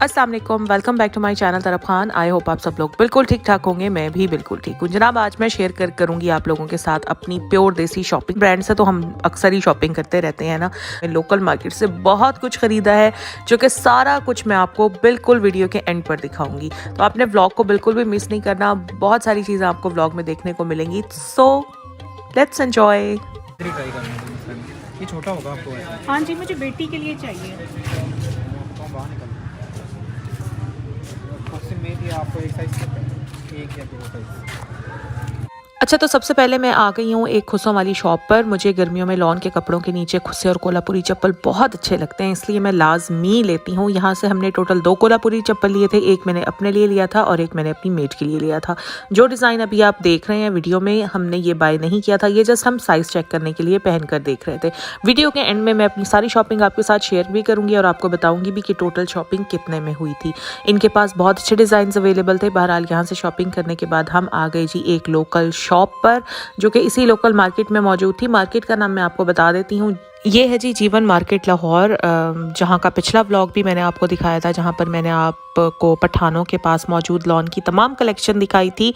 अस्सलाम वालेकुम, welcome back to my channel तरफ खान। आई होप आप सब लोग बिल्कुल ठीक ठाक होंगे। मैं भी बिल्कुल ठीक हूँ जनाब। आज मैं शेयर करूँगी आप लोगों के साथ अपनी प्योर देसी शॉपिंग। ब्रांड से तो हम अक्सर ही शॉपिंग करते रहते हैं ना। लोकल मार्केट से बहुत कुछ ख़रीदा है जो कि सारा कुछ मैं आपको बिल्कुल वीडियो के एंड पर दिखाऊँगी। तो आपने व्लॉग को बिल्कुल भी मिस नहीं करना। बहुत सारी चीज़ें आपको व्लॉग में देखने को मिलेंगी। So let's enjoy. ये छोटा होगा आपको ऐसा? हाँ जी, मुझे बेटी के लिए चाहिए। तो बाहर निकल उससे में भी आपको एक साइज एक या दो साइज। अच्छा, तो सबसे पहले मैं आ गई हूँ एक खुसों वाली शॉप पर। मुझे गर्मियों में लॉन के कपड़ों के नीचे खुसे और कोल्हापुरी चप्पल बहुत अच्छे लगते हैं, इसलिए मैं लाजमी लेती हूँ। यहाँ से हमने टोटल 2 कोल्हापुरी चप्पल लिए थे। एक मैंने अपने लिए लिया था और एक मैंने अपनी मेट के लिए लिया था। जो डिज़ाइन अभी आप देख रहे हैं वीडियो में, हमने ये बाय नहीं किया था, ये जस्ट हम साइज़ चेक करने के लिए पहन कर देख रहे थे। वीडियो के एंड में मैं अपनी सारी शॉपिंग आपके साथ शेयर भी करूँगी और आपको बताऊँगी भी कि टोटल शॉपिंग कितने में हुई थी। इनके पास बहुत अच्छे डिज़ाइन अवेलेबल थे। बहरहाल यहाँ से शॉपिंग करने के बाद हम आ गए जी एक लोकल शॉप पर, जो कि इसी लोकल मार्केट में मौजूद थी। मार्केट का नाम मैं आपको बता देती हूँ। ये है जी जीवन मार्केट लाहौर, जहाँ का पिछला व्लॉग भी मैंने आपको दिखाया था, जहाँ पर मैंने आपको पठानों के पास मौजूद लॉन की तमाम कलेक्शन दिखाई थी।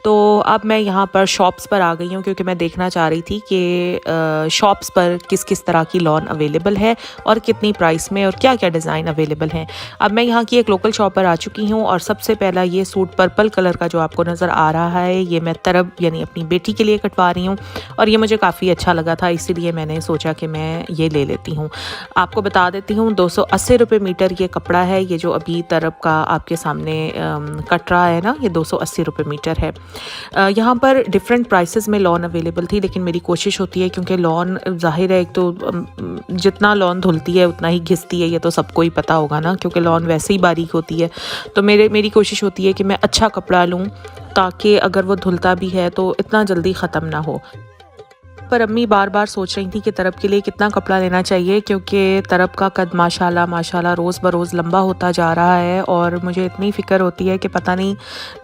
तो अब मैं यहाँ पर शॉप्स पर आ गई हूँ क्योंकि मैं देखना चाह रही थी कि शॉप्स पर किस किस तरह की लॉन अवेलेबल है और कितनी प्राइस में और क्या क्या डिज़ाइन अवेलेबल हैं। अब मैं यहाँ की एक लोकल शॉप पर आ चुकी हूँ और सबसे पहला ये सूट पर्पल कलर का जो आपको नज़र आ रहा है, ये मैं तरब यानी अपनी बेटी के लिए कटवा रही हूँ और ये मुझे काफ़ी अच्छा लगा था, इसीलिए मैंने सोचा कि मैं ये ले लेती हूँ। आपको बता देती हूँ 280 रुपये मीटर ये कपड़ा है। ये जो अभी तरफ का आपके सामने कट रहा है ना, ये 280 रुपये मीटर है। यहाँ पर डिफरेंट प्राइसेस में लॉन अवेलेबल थी, लेकिन मेरी कोशिश होती है क्योंकि लॉन ज़ाहिर है एक तो जितना लॉन धुलती है उतना ही घिसती है, ये तो सबको ही पता होगा ना, क्योंकि लॉन वैसे ही बारीक होती है। तो मेरी कोशिश होती है कि मैं अच्छा कपड़ा लूँ ताकि अगर वो धुलता भी है तो इतना जल्दी ख़त्म ना हो। पर अम्मी बार बार सोच रही थी कि तरब के लिए कितना कपड़ा लेना चाहिए, क्योंकि तरब का कद माशाल्लाह रोज़ बरोज़ लंबा होता जा रहा है और मुझे इतनी फ़िक्र होती है कि पता नहीं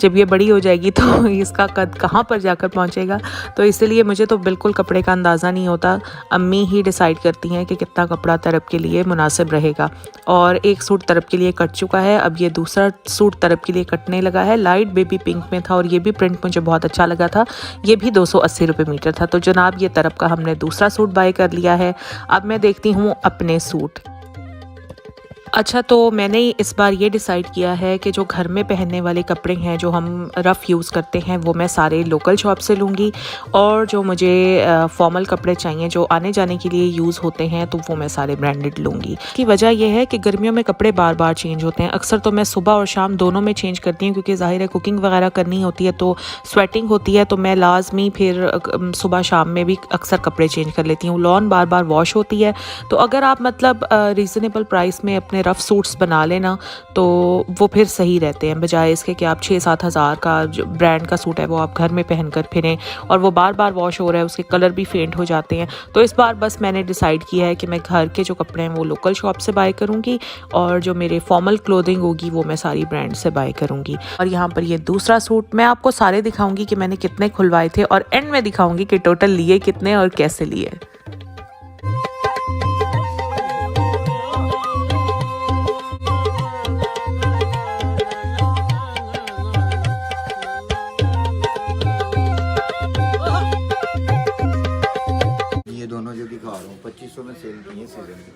जब ये बड़ी हो जाएगी तो इसका कद कहाँ पर जाकर पहुँचेगा। तो इसलिए मुझे तो बिल्कुल कपड़े का अंदाज़ा नहीं होता। अम्मी ही डिसाइड करती हैं कि कितना कपड़ा तरब के लिए मुनासिब रहेगा। और एक सूट तरब के लिए कट चुका है, अब ये दूसरा सूट तरब के लिए कटने लगा है। लाइट बेबी पिंक में था और ये भी प्रिंट मुझे बहुत अच्छा लगा था। ये भी 280 रुपये मीटर था। तो जनाब ये तरफ का हमने दूसरा सूट बाय कर लिया है। अब मैं देखती हूँ अपने सूट। अच्छा, तो मैंने इस बार ये डिसाइड किया है कि जो घर में पहनने वाले कपड़े हैं जो हम रफ़ यूज़ करते हैं वो मैं सारे लोकल शॉप से लूँगी और जो मुझे फॉर्मल कपड़े चाहिए जो आने जाने के लिए यूज़ होते हैं तो वो मैं सारे ब्रांडेड लूँगी। की वजह यह है कि गर्मियों में कपड़े बार बार चेंज होते हैं। अक्सर तो मैं सुबह और शाम दोनों में चेंज करती हूँ क्योंकि ज़ाहिर है कुकिंग वगैरह करनी होती है तो स्वेटिंग होती है, तो मैं लाजमी फिर सुबह शाम में भी अक्सर कपड़े चेंज कर लेती हूँ। लॉन बार बार वॉश होती है, तो अगर आप मतलब रीज़नेबल प्राइस में अपने रफ़ सूट्स बना लेना तो वो फिर सही रहते हैं, बजाय इसके कि आप 6-7 हज़ार का जो ब्रांड का सूट है वो आप घर में पहन कर फिरें और वो बार बार वॉश हो रहा है, उसके कलर भी फेंट हो जाते हैं। तो इस बार बस मैंने डिसाइड किया है कि मैं घर के जो कपड़े हैं वो लोकल शॉप से बाय करूँगी और जो मेरे फॉर्मल क्लोथिंग होगी वो मैं सारी ब्रांड से बाय करूँगी। और यहाँ पर ये दूसरा सूट मैं आपको सारे दिखाऊँगी कि मैंने कितने खुलवाए थे और एंड में दिखाऊँगी कि टोटल लिए कितने और कैसे लिए। दोनों जो दिखा रहा हूँ 2500 में सेल की है सीजन की।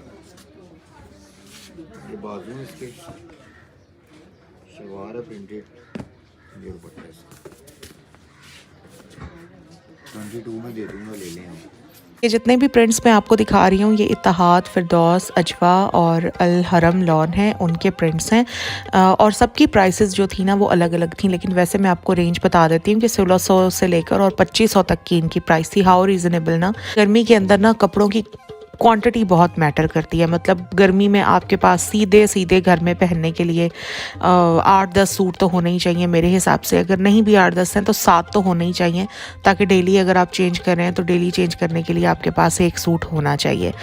ये बाजू है इसके, शलवार है प्रिंटेड, ये दुपट्टा है इसका। 22 में दे दूँगा, ले लें आप। ये जितने भी प्रिंट्स मैं आपको दिखा रही हूँ ये इत्तेहाद, फिरदौस, अजवा और अल हरम लॉन हैं, उनके प्रिंट्स हैं और सबकी प्राइसेस जो थी ना वो अलग अलग थी, लेकिन वैसे मैं आपको रेंज बता देती हूँ कि 1600 से लेकर और 2500 तक की इनकी प्राइस थी। हाउ रीज़नेबल ना। गर्मी के अंदर ना कपड़ों की क्वांटिटी बहुत मैटर करती है। मतलब गर्मी में आपके पास सीधे घर में पहनने के लिए 8-10 सूट तो होने ही चाहिए मेरे हिसाब से। अगर नहीं भी 8-10 हैं तो 7 तो होने ही चाहिए, ताकि डेली अगर आप चेंज कर रहे हैं तो डेली चेंज करने के लिए आपके पास एक सूट होना चाहिए।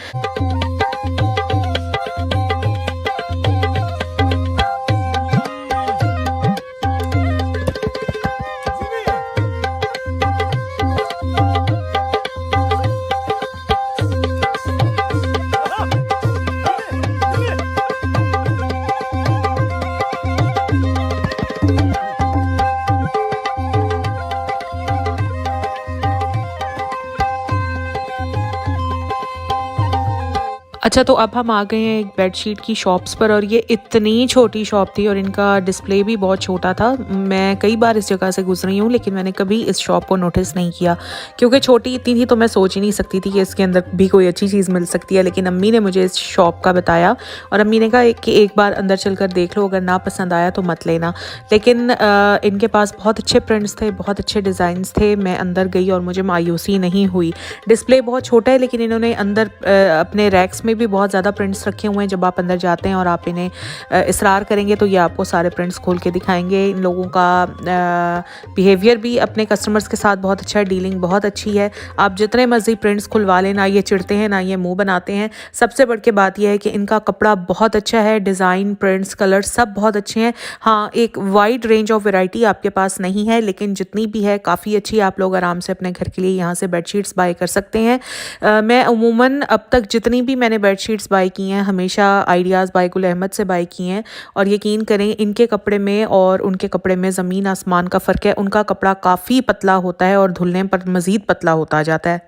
अच्छा, तो अब हम आ गए हैं एक बेडशीट की शॉप्स पर और ये इतनी छोटी शॉप थी और इनका डिस्प्ले भी बहुत छोटा था। मैं कई बार इस जगह से गुजरी हूँ लेकिन मैंने कभी इस शॉप को नोटिस नहीं किया क्योंकि छोटी इतनी थी तो मैं सोच ही नहीं सकती थी कि इसके अंदर भी कोई अच्छी चीज़ मिल सकती है। लेकिन अम्मी ने मुझे इस शॉप का बताया और अम्मी ने कहा कि एक बार अंदर चल कर देख लो, अगर ना पसंद आया तो मत लेना। लेकिन इनके पास बहुत अच्छे प्रिंट्स थे, बहुत अच्छे डिज़ाइंस थे। मैं अंदर गई और मुझे मायूसी नहीं हुई। डिस्प्ले बहुत छोटा है लेकिन इन्होंने अंदर अपने रैक्स में भी बहुत ज़्यादा प्रिंट्स रखे हुए हैं। जब आप अंदर जाते हैं और आप इन्हें इसरार करेंगे तो ये आपको सारे प्रिंट्स खोल के दिखाएंगे। इन लोगों का बिहेवियर भी अपने कस्टमर्स के साथ बहुत अच्छा है, डीलिंग बहुत अच्छी है। आप जितने मर्जी प्रिंट्स खुलवा लें, ना ये चिढ़ते हैं ना ये मुंह बनाते हैं। सबसे बढ़ के बात यह है कि इनका कपड़ा बहुत अच्छा है, डिज़ाइन, प्रिंट्स, कलर सब बहुत अच्छे हैं। हाँ, एक वाइड रेंज ऑफ वैरायटी आपके पास नहीं है लेकिन जितनी भी है काफ़ी अच्छी। आप लोग आराम से अपने घर के लिए यहाँ से बेडशीट्स बाय कर सकते हैं। मैं अमूमन अब तक जितनी भी मैंने बेडशीट्स बाय की हैं हमेशा आइडियाज़ बाय गुल अहमद से बाय की हैं और यकीन करें इनके कपड़े में और उनके कपड़े में ज़मीन आसमान का फ़र्क है। उनका कपड़ा काफ़ी पतला होता है और धुलने पर मज़ीद पतला होता जाता है,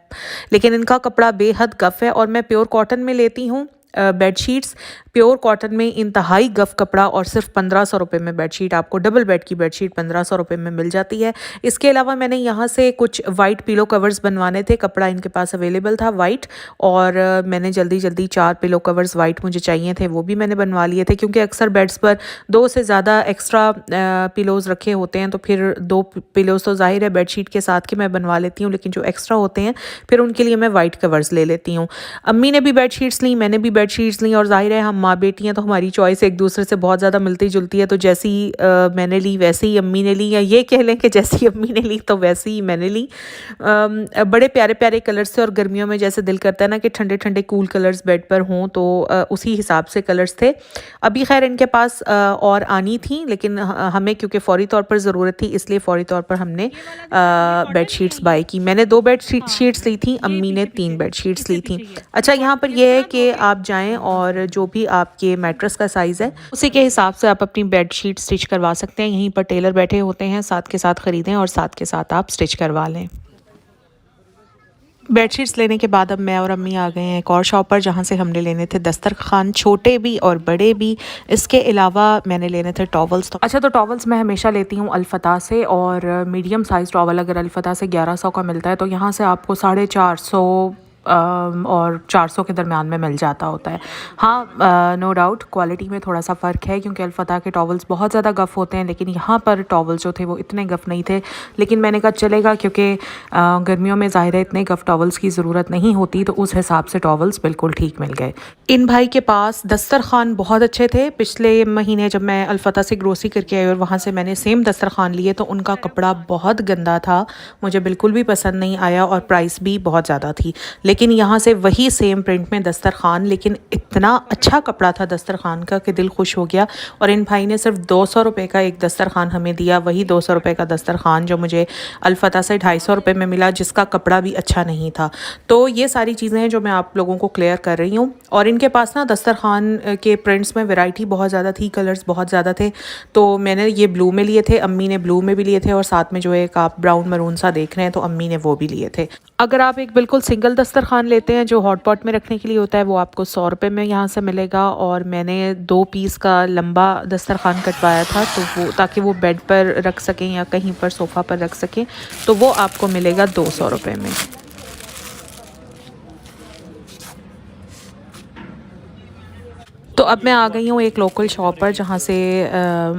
लेकिन इनका कपड़ा बेहद गफ़ है। और मैं प्योर कॉटन में लेती हूँ बेडशीट्स। प्योर कॉटन में इंतहाई गफ़ कपड़ा और सिर्फ 1500 रुपये में बेडशीट, आपको डबल बेड की बेडशीट 1500 रुपये में मिल जाती है। इसके अलावा मैंने यहाँ से कुछ वाइट पिलो कवर्स बनवाने थे, कपड़ा इनके पास अवेलेबल था वाइट, और मैंने जल्दी जल्दी 4 पिलो कवर्स वाइट मुझे चाहिए थे, वो भी मैंने बनवा लिए थे क्योंकि अक्सर बेड्स पर 2 से ज़्यादा एक्स्ट्रा पिलोज़ रखे होते हैं तो फिर 2 पिलोज़ तो ज़ाहिर है बेडशीट के साथ के मैं बनवा लेती हूँ, लेकिन जो एक्स्ट्रा होते हैं फिर उनके लिए मैं वाइट कवर्स ले लेती हूँ। अम्मी ने भी बेडशीट्स ली, मैंने भी बेडशीट्स ली और ज़ाहिर है हम माँ बेटी हैं तो हमारी चॉइस एक दूसरे से बहुत ज़्यादा मिलती जुलती है। तो जैसी मैंने ली वैसे ही अम्मी ने ली, या ये कह लें कि जैसी अम्मी ने ली तो वैसे ही मैंने ली। बड़े प्यारे प्यारे कलर्स थे और गर्मियों में जैसे दिल करता है ना कि ठंडे ठंडे कूल कलर्स बेड पर हों, तो उसी हिसाब से कलर्स थे। अभी खैर इनके पास और आनी थी लेकिन हमें क्योंकि फ़ौरी तौर पर ज़रूरत थी इसलिए फ़ौरी तौर पर हमने बेडशीट्स बाय की। मैंने 2 बेडशीट्स ली थी, अम्मी ने 3 बेडशीट्स ली थी। अच्छा, यहाँ पर यह है कि आप जाएँ और जो भी आपके मैट्रेस का साइज़ है उसी के हिसाब से आप अपनी बेडशीट स्टिच करवा सकते हैं। यहीं पर टेलर बैठे होते हैं, साथ के साथ ख़रीदें और साथ के साथ आप स्टिच करवा लें। बेडशीट्स लेने के बाद अब मैं और अम्मी आ गए हैं एक और शॉप पर जहाँ से हमने लेने थे दस्तरखान, छोटे भी और बड़े भी। इसके अलावा मैंने लेने थे टॉवल्स। तो अच्छा, तो टॉवल्स मैं हमेशा लेती हूँ अल्फता से, और मीडियम साइज़ टॉवल अगर अल्फता से 1100 का मिलता है तो यहाँ से आपको 450 और 400 के दरमियान में मिल जाता होता है। हाँ, नो डाउट क्वालिटी में थोड़ा सा फ़र्क है क्योंकि अल्फता के टॉवल्स बहुत ज़्यादा गफ़ होते हैं, लेकिन यहाँ पर टॉवल्स जो थे वो इतने गफ़ नहीं थे। लेकिन मैंने कहा चलेगा क्योंकि गर्मियों में ज़ाहिर है इतने गफ़ टॉवल्स की ज़रूरत नहीं होती, तो उस हिसाब से टॉवल्स बिल्कुल ठीक मिल गए। इन भाई के पास दस्तरखान बहुत अच्छे थे। पिछले महीने जब मैं अल्फता से ग्रोसरी करके आई और वहाँ से मैंने सेम दस्तरखान लिए तो उनका कपड़ा बहुत गंदा था, मुझे बिल्कुल भी पसंद नहीं आया और प्राइस भी बहुत ज़्यादा थी। लेकिन यहाँ से वही सेम प्रिंट में दस्तरखान, लेकिन इतना अच्छा कपड़ा था दस्तरखान का कि दिल खुश हो गया। और इन भाई ने सिर्फ 200 रुपये का एक दस्तरखान हमें दिया, वही 200 रुपये का दस्तरखान जो मुझे अल्फता से 250 रुपये में मिला, जिसका कपड़ा भी अच्छा नहीं था। तो ये सारी चीज़ें हैं जो मैं आप लोगों को क्लियर कर रही हूँ। और इनके पास ना दस्तरखान के प्रिंट्स में वैरायटी बहुत ज़्यादा थी, कलर्स बहुत ज़्यादा थे। तो मैंने ये ब्लू में लिए थे, अम्मी ने ब्लू में भी लिए थे, और साथ में जो एक आप ब्राउन मरून सा देख रहे हैं तो अम्मी ने वो भी लिए थे। अगर आप एक बिल्कुल सिंगल दस्तरखान लेते हैं जो हॉट पॉट में रखने के लिए होता है वो आपको 100 रुपये में यहाँ से मिलेगा। और मैंने 2 पीस का लंबा दस्तरखान कटवाया था तो वो ताकि वो बेड पर रख सकें या कहीं पर सोफ़ा पर रख सकें, तो वो आपको मिलेगा 200 रुपये में। तो अब मैं आ गई हूँ एक लोकल शॉप पर जहाँ से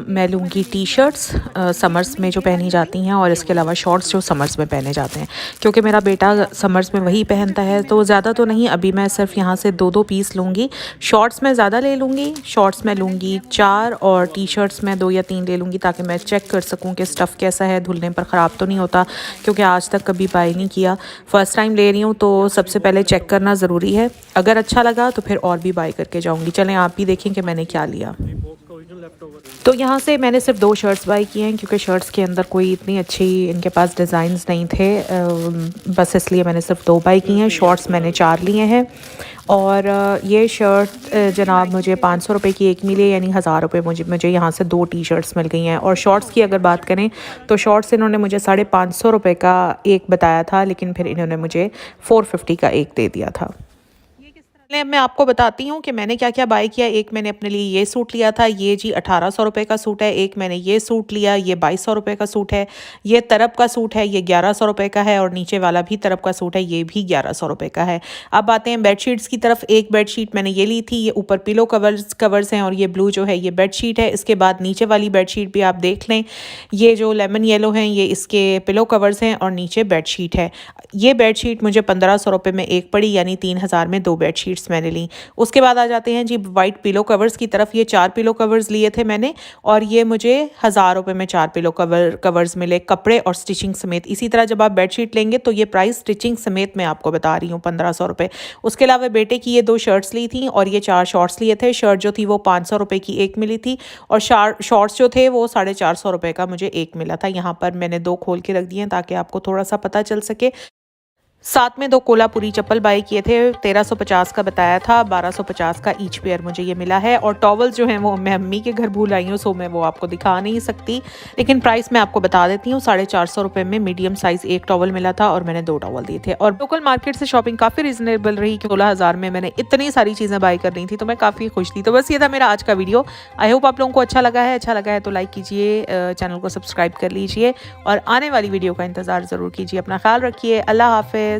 मैं लूँगी टी शर्ट्स समर्स में जो पहनी जाती हैं, और इसके अलावा शॉर्ट्स जो समर्स में पहने जाते हैं, क्योंकि मेरा बेटा समर्स में वही पहनता है। तो ज़्यादा तो नहीं, अभी मैं सिर्फ यहाँ से 2-2 पीस लूँगी। शॉर्ट्स में ज़्यादा ले लूँगी, शॉर्ट्स में लूँगी 4 और टी शर्ट्स में 2 या 3 ले लूँगी ताकि मैं चेक कर सकूँ कि स्टफ़ कैसा है, धुलने पर ख़राब तो नहीं होता, क्योंकि आज तक कभी बाय नहीं किया, फ़र्स्ट टाइम ले रही हूँ तो सबसे पहले चेक करना ज़रूरी है। अगर अच्छा लगा तो फिर और भी बाय करके जाऊँगी। चलें आप भी देखें कि मैंने क्या लिया। तो यहाँ से मैंने सिर्फ 2 शर्ट्स बाय किए हैं क्योंकि शर्ट्स के अंदर कोई इतनी अच्छी इनके पास डिज़ाइंस नहीं थे, बस इसलिए मैंने सिर्फ 2 बाय किए हैं। शॉर्ट्स मैंने 4 लिए हैं। और ये शर्ट जनाब मुझे 500 रुपये की एक मिली, यानी 1000 रुपये मुझे यहाँ से 2 टी शर्ट्स मिल गई हैं। और शॉर्ट्स की अगर बात करें तो शॉर्ट्स इन्होंने मुझे 550 रुपये का एक बताया था, लेकिन फिर इन्होंने मुझे 450 का एक दे दिया था। ये किस तरह चलिए, अब मैं आपको बताती हूँ कि मैंने क्या क्या बाय किया। एक मैंने अपने लिए ये सूट लिया था, ये जी 1800 रुपये का सूट है। एक मैंने ये सूट लिया, ये 2200 रुपये का सूट है। ये तरप का सूट है, ये 1100 रुपये का है। और नीचे वाला भी तरप का सूट है, ये भी 1100 रुपये का है। अब आते हैं बेडशीट्स की तरफ। एक बेडशीट मैंने ये ली थी, ये ऊपर पिलो कवर्स हैं और ये ब्लू जो है ये बेडशीट है। इसके बाद नीचे वाली बेडशीट भी आप देख लें, ये जो लेमन येलो हैं ये इसके पिलो कवर्स हैं और नीचे बेडशीट है। ये बेडशीट मुझे 1500 रुपये में एक पड़ी, यानी 3000 में 2 बेडशीट्स मैंने ली। उसके बाद आ जाते हैं जी वाइट पिलो कवर्स की तरफ। ये 4 पिलो कवर्स लिए थे मैंने और ये मुझे 1000 रुपये में 4 पिलो कवर्स मिले, कपड़े और स्टिचिंग समेत। इसी तरह जब आप बेडशीट लेंगे तो ये प्राइस स्टिचिंग समेत मैं आपको बता रही हूँ 1500 रुपये। उसके अलावा बेटे की ये 2 शर्ट्स ली थी और ये 4 शॉर्ट्स लिए थे। शर्ट जो थी वो 500 रुपये की एक मिली थी और शॉर्ट्स जो थे वो 450 रुपये का मुझे एक मिला था। यहाँ पर मैंने 2 खोल के रख दिए हैं ताकि आपको थोड़ा सा पता चल सके। साथ में 2 कोल्हापुरी चप्पल बाय किए थे, 1350 का बताया था, 1250 का ईच पेयर मुझे ये मिला है। और टॉवल जो हैं वो मैं अम्मी के घर भूल आई हूँ, सो मैं वो आपको दिखा नहीं सकती, लेकिन प्राइस मैं आपको बता देती हूँ। 450 रुपये में मीडियम साइज एक टॉवल मिला था और मैंने 2 टॉवल दिए थे। और लोकल मार्केट से शॉपिंग काफ़ी रीजनेबल रही। 16,000 में मैंने इतनी सारी चीज़ें बाय कर रही थी, तो मैं काफ़ी खुश थी। तो बस ये था मेरा आज का वीडियो। आई होप आप लोगों को अच्छा लगा है तो लाइक कीजिए, चैनल को सब्सक्राइब कर लीजिए और आने वाली वीडियो का इंतज़ार ज़रूर कीजिए। अपना ख्याल रखिए। अल्लाह हाफिज़।